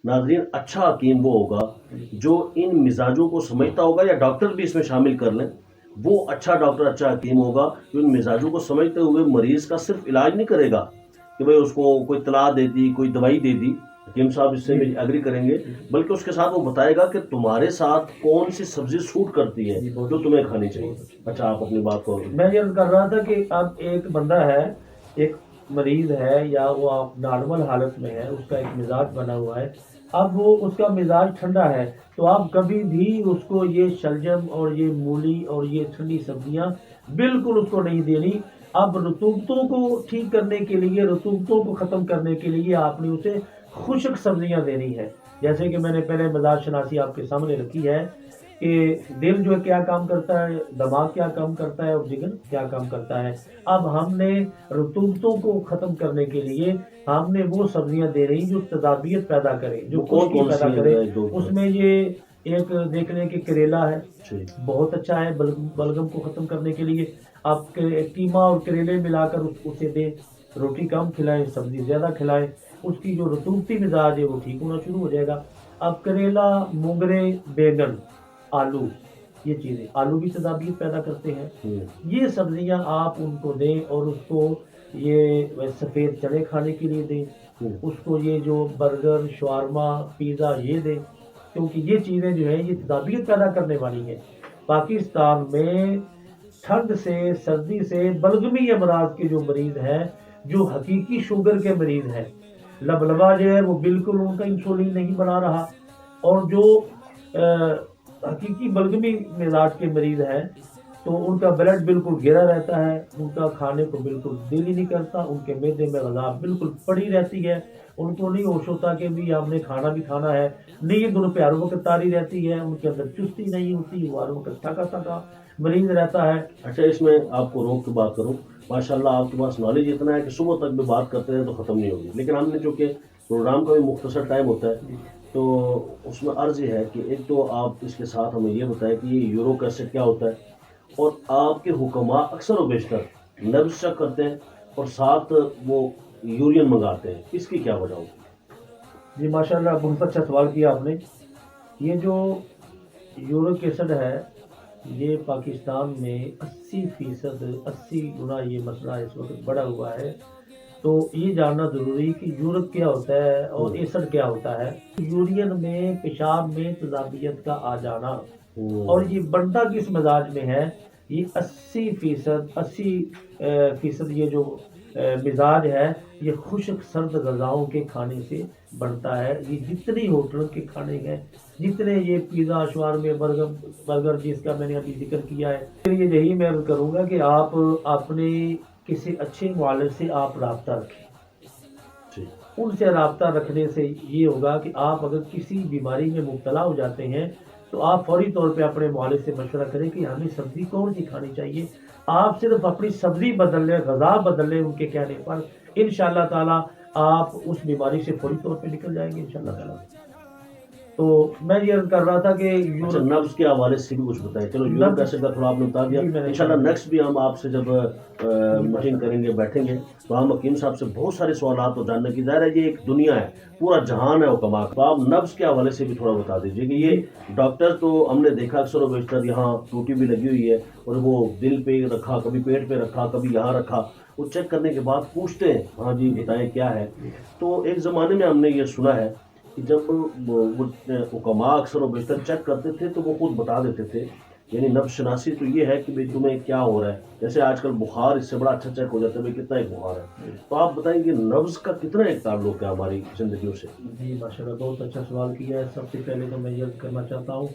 नाजरीन, अच्छा हकीम वो होगा जो इन मिजाजों को समझता होगा, या डॉक्टर भी इसमें शामिल कर लें। वो अच्छा डॉक्टर, अच्छा हकीम होगा जो इन मिजाजों को समझते हुए मरीज का सिर्फ इलाज नहीं करेगा कि भाई उसको कोई तला दे दी, कोई दवाई दे दी। हकीम साहब इससे भी एग्री करेंगे। बल्कि उसके साथ वो बताएगा कि तुम्हारे साथ कौन सी सब्जी सूट करती है जो तुम्हें खानी चाहिए। अच्छा, आप अपनी बात को। मैं ये कर रहा था कि अब एक बंदा है, एक मरीज है, या वो आप नॉर्मल हालत में है, उसका एक मिजाज बना हुआ है। अब वो उसका मिजाज ठंडा है, तो आप कभी भी उसको ये शलजम और ये मूली और ये ठंडी सब्जियां बिल्कुल उसको नहीं देनी। अब रतूबतों को ठीक करने के लिए, रतूबतों को ख़त्म करने के लिए आपने उसे खुश्क सब्जियां देनी है। जैसे कि मैंने पहले मिजाज शनासी आपके सामने रखी है कि दिल जो है क्या काम करता है, दिमाग क्या काम करता है और जिगर क्या काम करता है। अब हमने रतूबतों को ख़त्म करने के लिए हमने वो सब्जियां दे रही जो तदाबियत पैदा करे, जो वो कौन खुश्की कौन पैदा सी करे। है जो? उसमें ये एक देख लें कि करेला है, जी। बहुत अच्छा है बलगम को ख़त्म करने के लिए। आप कीमा और करेले मिलाकर उसे दें, रोटी कम खिलाएं, सब्जी ज़्यादा खिलाएं, उसकी जो रतूबती मिजाज है वो ठीक होना शुरू हो जाएगा। अब करेला, मोंगरे, बैगन, आलू, ये चीज़ें, आलू भी तदाबीर पैदा करते हैं। ये सब्जियां आप उनको दें और उसको ये सफ़ेद चने खाने के लिए दें। उसको ये जो बर्गर, शवारमा, पिज़्ज़ा ये दें, क्योंकि ये चीज़ें जो है ये तदाबीर पैदा करने वाली हैं। पाकिस्तान में ठंड से, सर्दी से, बलगमी अमराज के जो मरीज़ हैं, जो हकीकी शुगर के मरीज़ हैं, लबलबा जो है वो बिल्कुल उनका इंसुलिन नहीं बना रहा, और जो हकीकी बलगमी मिजाज के मरीज़ हैं तो उनका ब्लड बिल्कुल गिरा रहता है, उनका खाने को बिल्कुल दिल ही नहीं करता, उनके मैदे में गज़ा बिल्कुल पड़ी रहती है, उनको नहीं होश होता कि भी हमने खाना भी खाना है। नींद उन पे हर वक्त तारी रहती है, उनके अंदर चुस्ती नहीं होती, वो हर वक्त थका थका मरीज रहता है। अच्छा, इसमें आपको रोक के बात करूं, माशाल्लाह आपके पास नॉलेज इतना है कि सुबह तक भी बात करते हैं तो ख़त्म नहीं होगी। लेकिन हमने चूँकि प्रोग्राम का भी मुख्तसर टाइम होता है, तो उसमें अर्ज़ ये है कि एक तो आप इसके साथ हमें ये बताएं कि ये यूरिक एसिड क्या होता है, और आपके हुक्मा अक्सर व बेशतर नब्ज़ चेक करते हैं और साथ वो यूरियन मंगाते हैं, इसकी क्या वजह होगी? जी माशाल्लाह, बहुत अच्छा सवाल किया आपने। ये जो यूरिक एसिड है, ये पाकिस्तान में 80%, 80 गुना ये मसला इस वक्त बढ़ा हुआ है। तो ये जानना ज़रूरी कि यूरिक क्या होता है और एसिड क्या होता है। यूरियन में, पेशाब में तदाबियत का आ जाना, और ये बनता किस मिजाज में है, ये 80%, 80% ये जो मिजाज है, ये खुश्क सर्द गज़ाओं के खाने से बनता है। ये जितनी होटल के खाने हैं, जितने ये पिज़्ज़ा, शवारमे, बर्गर जिसका मैंने अभी जिक्र किया है, तो ये यही मैं अर्ज़ करूँगा कि आप अपने किसी अच्छे मुआलिज से आप राब्ता रखें। उनसे राब्ता रखने से ये होगा कि आप अगर किसी बीमारी में मुब्तला हो जाते हैं तो आप फौरी तौर पे अपने मुआलिज से मशवरा करें कि हमें सब्ज़ी कौन सी खानी चाहिए। आप सिर्फ अपनी सब्ज़ी बदल लें, ग़िज़ा बदल लें उनके कहने पर, इंशाअल्लाह ताला आप उस बीमारी से फौरी तौर पे निकल जाएंगे इंशाअल्लाह ताला। तो मैं ये अर्ज़ कर रहा था कि अच्छा, नब्ज़ के हवाले से भी कुछ बताएं। चलो, यूरिक नब्ज़ एसिड का थोड़ा आपने बता दिया। जी, मैंने इंशाल्लाह नेक्स्ट भी हम आपसे जब मीटिंग करेंगे, बैठेंगे, तो हम हकीम साहब से बहुत सारे सवालात तो जानने की, ज़ाहिर है ये एक दुनिया है, पूरा जहान है हुक्मा का। तो आप नब्ज़ के हवाले से भी थोड़ा बता दीजिए कि ये डॉक्टर तो हमने देखा अक्सर व बेशतर यहाँ टूटी भी लगी हुई है, और वो दिल पे रखा, कभी पेट पे रखा, कभी यहाँ रखा, वो चेक करने के बाद पूछते हैं, हाँ जी बताएं क्या है। तो एक ज़माने में हमने ये सुना है कि जब वो हुक्मा अक्सर व बेशतर चेक करते थे तो वो खुद बता देते थे। यानी नब्ज़ शनासी तो ये है कि भाई तुम्हें क्या हो रहा है। जैसे आजकल बुखार, इससे बड़ा अच्छा चेक हो जाता है भाई कितना एक बुखार है। तो आप बताएंगे नब्ज़ का कितना एक ताल्लुक है हमारी ज़िंदगियों से? जी माशाल्लाह, बहुत अच्छा सवाल किया है। सबसे पहले तो मैं ये करना चाहता हूँ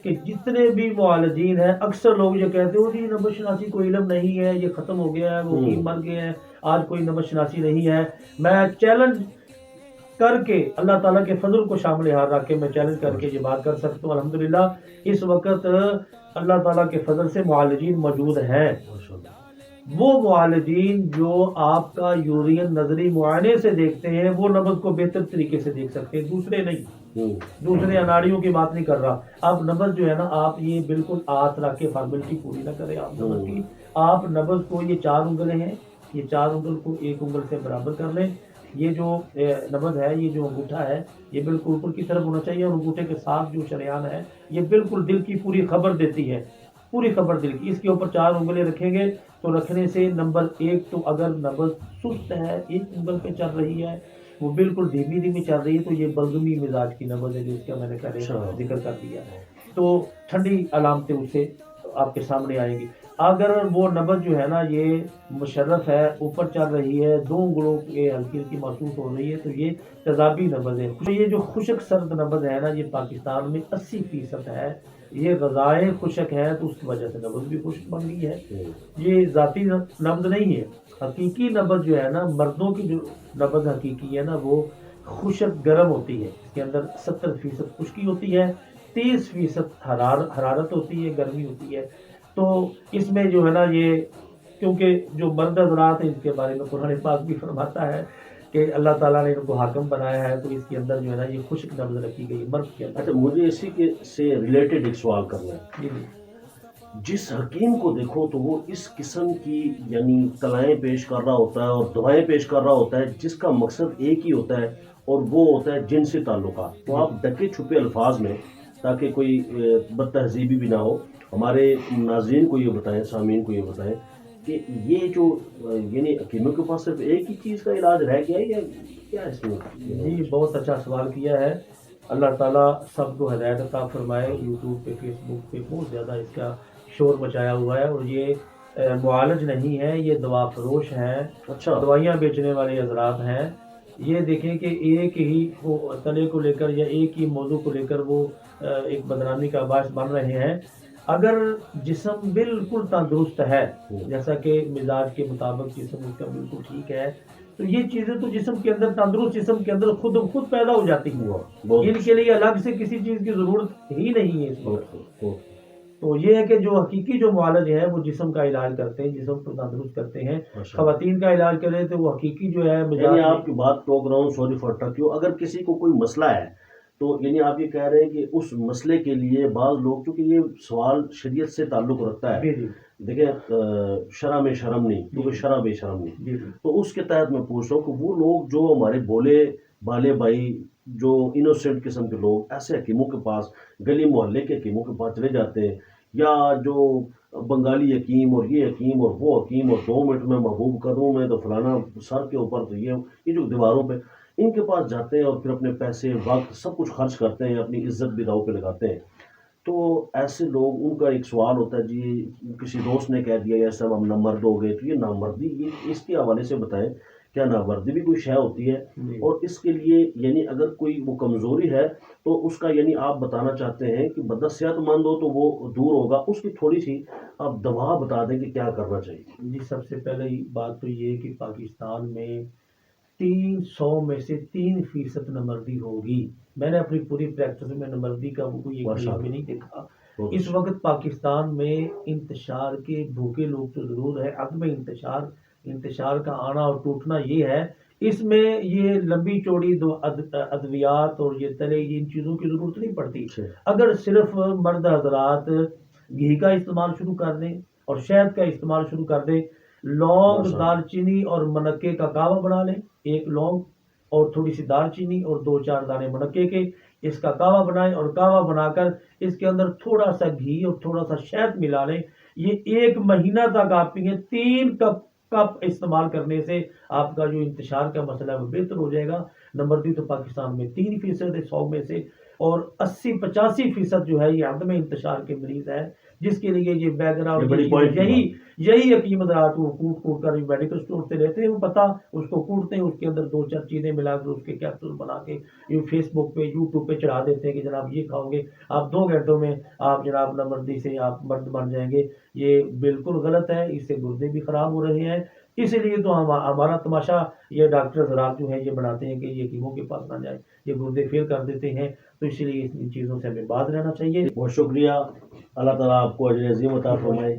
कि जितने भी मुआलजीन हैं, अक्सर लोग ये कहते हो जी नब्ज़ शनासी कोई इल्म नहीं है, ये ख़त्म हो गया है, वो हकीम मर गए हैं, आज कोई नब्ज़ शनासी नहीं है। मैं चैलेंज करके, अल्लाह ताला के फजल को शामिल हाथ रख के मैं चैलेंज करके ये बात कर सकता हूँ, अल्हम्दुलिल्लाह इस वक्त अल्लाह ताला के फजल से मुआलजीन मौजूद हैं। वो मुआलजीन जो आपका यूरियन नजरी मुआयने से देखते हैं, वो नब्ज़ को बेहतर तरीके से देख सकते हैं, दूसरे नहीं। दूसरे अनाड़ियों की बात नहीं कर रहा। अब नब्ज़ जो है ना, आप ये बिल्कुल हाथ रख के फॉर्मेलिटी पूरी ना करें आप नब्ज़ की। आप नब्ज़ को, ये 4 उंगलें हैं, ये 4 उंगल को 1 उंगल से बराबर कर लें, یہ جو نبض ہے، یہ جو انگوٹھا ہے، یہ بالکل اوپر کی طرف ہونا چاہیے، اور انگوٹھے کے ساتھ جو شریان ہے یہ بالکل دل کی پوری خبر دیتی ہے، پوری خبر دل کی۔ اس کے اوپر 4 انگلیں رکھیں گے تو رکھنے سے نمبر 1 تو اگر نبض سست ہے، ایک انگل پہ چل رہی ہے، وہ بالکل دھیمی دھیمی چل رہی ہے، تو یہ بلغمی مزاج کی نبض ہے، جس کا میں نے پہلے اچھا ذکر کر دیا ہے۔ تو ٹھنڈی علامتیں اس سے آپ کے سامنے آئیں گی۔ اگر وہ نبض جو ہے نا یہ مشرف ہے، اوپر چل رہی ہے، 2 انگلوں کے ہلکی ہلکی محسوس ہو رہی ہے، تو یہ تیزابی نبض ہے۔ یہ جو خشک سرد نبض ہے نا، یہ پاکستان میں 80% ہے۔ یہ غذائیں خشک ہیں تو اس کی وجہ سے نبض بھی خشک بن گئی ہے۔ یہ ذاتی نبض نہیں ہے، حقیقی نبض جو ہے نا، مردوں کی جو نبض حقیقی ہے نا، وہ خشک گرم ہوتی ہے۔ اس کے اندر 70% خشکی ہوتی ہے، 30% حرارت ہوتی ہے، گرمی ہوتی ہے۔ تو اس میں جو ہے نا یہ، کیونکہ جو مرد حضرات ہیں اس کے بارے میں قرآن پاک بھی فرماتا ہے کہ اللہ تعالیٰ نے ان کو حاکم بنایا ہے، تو اس کے اندر جو ہے نا یہ خشک نبض رکھی گئی مرد کے اندر۔ اچھا، مجھے اسی کے سے ریلیٹڈ ایک سوال کرنا ہے۔ جی جی جس حکیم کو دیکھو تو وہ اس قسم کی یعنی تلائیں پیش کر رہا ہوتا ہے اور دعائیں پیش کر رہا ہوتا ہے، جس کا مقصد ایک ہی ہوتا ہے، اور وہ ہوتا ہے جنسی تعلقات۔ تو آپ ڈکے چھپے الفاظ میں، تاکہ کوئی بد تہذیبی بھی نہ ہو، ہمارے ناظرین کو یہ بتائیں، سامعین کو یہ بتائیں کہ یہ جو یعنی حکیموں کے پاس صرف ایک ہی چیز کا علاج رہ گیا ہے، یا کیا اس میں؟ جی، بہت اچھا سوال کیا ہے۔ اللہ تعالیٰ سب کو ہدایت عطا فرمائے۔ یوٹیوب پہ، فیس بک پہ بہت زیادہ اس کا شور مچایا ہوا ہے، اور یہ معالج نہیں ہے، یہ دوا فروش ہیں، اچھا، دوائیاں بیچنے والے حضرات ہیں۔ یہ دیکھیں کہ ایک ہی تلے کو لے کر یا ایک ہی موضوع کو لے کر وہ ایک بدنامی کا باعث بن رہے ہیں۔ اگر جسم بالکل تندرست ہے، جیسا کہ مزاج کے مطابق جسم اس کا بالکل ٹھیک ہے، تو یہ چیزیں تو جسم کے اندر، تندرست جسم کے اندر خود پیدا ہو جاتی ہیں۔ ان کے لیے الگ سے کسی چیز کی ضرورت ہی نہیں ہے اس وقت۔ تو یہ ہے کہ جو حقیقی جو معالج ہے وہ جسم کا علاج کرتے ہیں، جسم کو تندرست کرتے ہیں۔ خواتین کا علاج کریں تو وہ حقیقی جو ہے یعنی آپ کی بات ٹوک رہا ہوں، سوری فار ٹچ یو، اگر کسی کو کوئی مسئلہ ہے تو یعنی آپ یہ کہہ رہے ہیں کہ اس مسئلے کے لیے بعض لوگ، چونکہ یہ سوال شریعت سے تعلق رکھتا ہے، دیکھیں شرع میں شرم نہیں، کیونکہ شرع بے شرم نہیں، تو اس کے تحت میں پوچھ رہا ہوں کہ وہ لوگ جو ہمارے بولے بالے بھائی، جو انوسینٹ قسم کے لوگ ایسے حکیموں کے پاس، گلی محلے کے حکیموں کے پاس چلے جاتے ہیں، یا جو بنگالی حکیم اور یہ حکیم اور وہ حکیم، اور 2 منٹ میں محبوب کروں میں تو فلانا سر کے اوپر، تو یہ جو دیواروں پہ ان کے پاس جاتے ہیں اور پھر اپنے پیسے وقت سب کچھ خرچ کرتے ہیں، اپنی عزت بھی داؤ پہ لگاتے ہیں۔ تو ایسے لوگ، ان کا ایک سوال ہوتا ہے، جی کسی دوست نے کہہ دیا ایسا ہم نامرد ہو گئے، تو یہ نامردی، یہ اس کے حوالے سے بتائیں، کیا نامردی بھی کوئی شے ہوتی ہے؟ اور اس کے لیے یعنی اگر کوئی وہ کمزوری ہے تو اس کا یعنی آپ بتانا چاہتے ہیں کہ بندہ صحت مند ہو تو وہ دور ہوگا، اس کی تھوڑی سی آپ دوا بتا دیں کہ کیا کرنا چاہیے؟ جی، سب سے پہلے بات تو یہ کہ پاکستان میں 300 میں سے 3% نمردی ہوگی۔ میں نے اپنی پوری پریکٹس میں نمردی کا کوئی ایک کیس بھی نہیں دیکھا۔ اس وقت پاکستان میں انتشار کے بھوکے لوگ تو ضرور ہے، عدم انتشار کا آنا اور ٹوٹنا یہ ہے۔ اس میں یہ لمبی چوڑی ادویات اور یہ تلے، ان چیزوں کی ضرورت نہیں پڑتی۔ اگر صرف مرد حضرات گھی کا استعمال شروع کر دیں اور شہد کا استعمال شروع کر دیں، لونگ، دال چینی اور منکے کا کہوہ بنا لیں، 1 لونگ اور تھوڑی سی دال چینی اور 2-4 دانے منکے کے، اس کا کہوہ بنائیں، اور کہوہ بنا کر اس کے اندر تھوڑا سا گھی اور تھوڑا سا شہد ملا لیں۔ یہ 1 مہینہ تک آپ پئیں، 3 کپ استعمال کرنے سے آپ کا جو انتشار کا مسئلہ ہے وہ بہتر ہو جائے گا۔ نمبردی تو پاکستان میں 3% ہے 100 میں سے، اور 80-85% جو ہے یہ عدم انتشار کے مریض ہے، جس کے لیے یہ بیک گراؤنڈ، یہی حکیم حضرات وہ کوٹ کر میڈیکل اسٹور سے لیتے ہیں، وہ پتہ اس کو کوٹتے ہیں، اس کے اندر 2-4 چیزیں ملا کر اس کے کیپسول بنا کے یہ فیس بک پہ، یوٹیوب پہ چڑھا دیتے ہیں کہ جناب یہ کھاؤ گے آپ 2 گھنٹوں میں آپ جناب نمردی سے آپ مرد بن جائیں گے۔ یہ بالکل غلط ہے، اس سے گردے بھی خراب ہو رہے ہیں۔ اسی لیے تو ہمارا تماشا یہ ڈاکٹر حضرات جو ہیں یہ بناتے ہیں کہ یہ حکیموں کے پاس نہ جائیں، یہ گردے فیل کر دیتے ہیں۔ تو اسی لیے ان چیزوں سے ہمیں باز رہنا چاہیے۔ بہت شکریہ، اللہ تعالیٰ آپ کو اجر عظیم عطا فرمائے۔